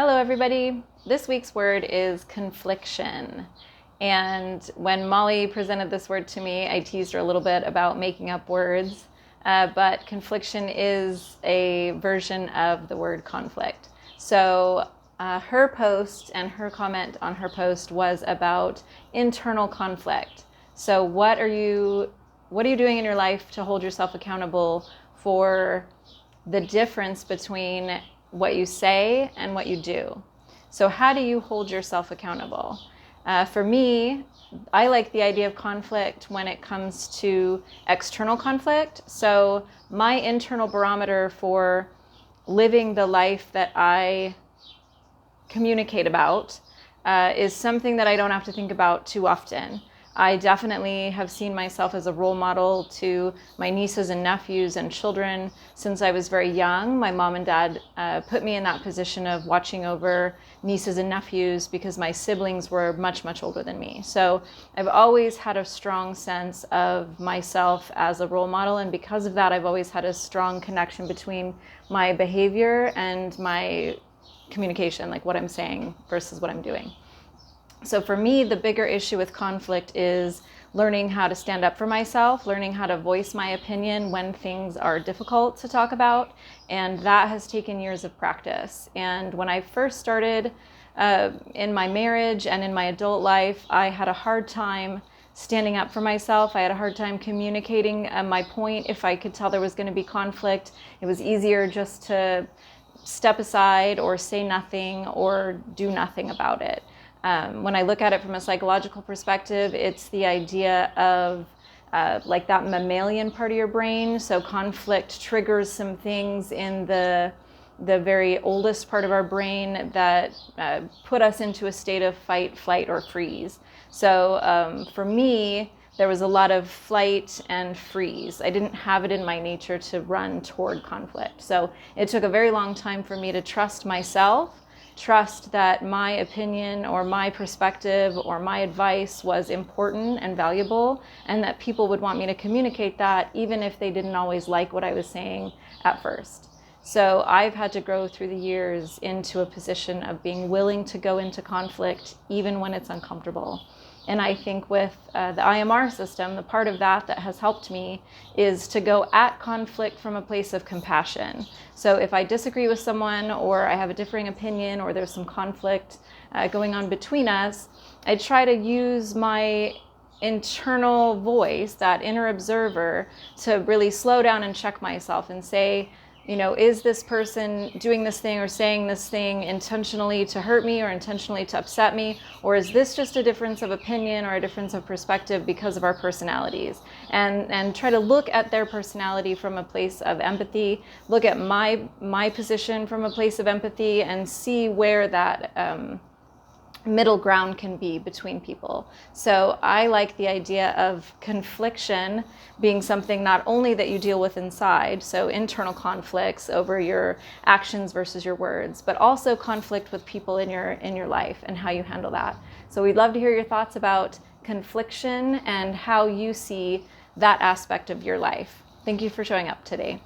Hello everybody. This week's word is confliction. And when Molly presented this word to me, I teased her a little bit about making up words, but confliction is a version of the word conflict. So her post and her comment on her post was about internal conflict. So what are you doing in your life to hold yourself accountable for the difference between what you say and what you do? So how do you hold yourself accountable? For me, I like the idea of conflict when it comes to external conflict. So my internal barometer for living the life that I communicate about is something that I don't have to think about too often. I definitely have seen myself as a role model to my nieces and nephews and children since I was very young. My mom and dad put me in that position of watching over nieces and nephews because my siblings were much, much older than me. So I've always had a strong sense of myself as a role model, and because of that, I've always had a strong connection between my behavior and my communication, like what I'm saying versus what I'm doing. So for me, the bigger issue with conflict is learning how to stand up for myself, learning how to voice my opinion when things are difficult to talk about. And that has taken years of practice. And when I first started in my marriage and in my adult life, I had a hard time standing up for myself. I had a hard time communicating my point. If I could tell there was going to be conflict, it was easier just to step aside or say nothing or do nothing about it. When I look at it from a psychological perspective, it's the idea of like that mammalian part of your brain. So conflict triggers some things in the very oldest part of our brain that put us into a state of fight, flight, or freeze. So for me, there was a lot of flight and freeze. I didn't have it in my nature to run toward conflict. So it took a very long time for me to trust myself, trust that my opinion or my perspective or my advice was important and valuable, and that people would want me to communicate that even if they didn't always like what I was saying at first. So I've had to grow through the years into a position of being willing to go into conflict even when it's uncomfortable. And I think with the IMR system, the part of that has helped me is to go at conflict from a place of compassion. So if I disagree with someone, or I have a differing opinion, or there's some conflict going on between us, I try to use my internal voice, that inner observer, to really slow down and check myself and say, is this person doing this thing or saying this thing intentionally to hurt me or intentionally to upset me? Or is this just a difference of opinion or a difference of perspective because of our personalities? And try to look at their personality from a place of empathy, look at my position from a place of empathy, and see where that middle ground can be between people. So I like the idea of confliction being something not only that you deal with inside, so internal conflicts over your actions versus your words, but also conflict with people in your life and how you handle that. So we'd love to hear your thoughts about confliction and how you see that aspect of your life. Thank you for showing up today.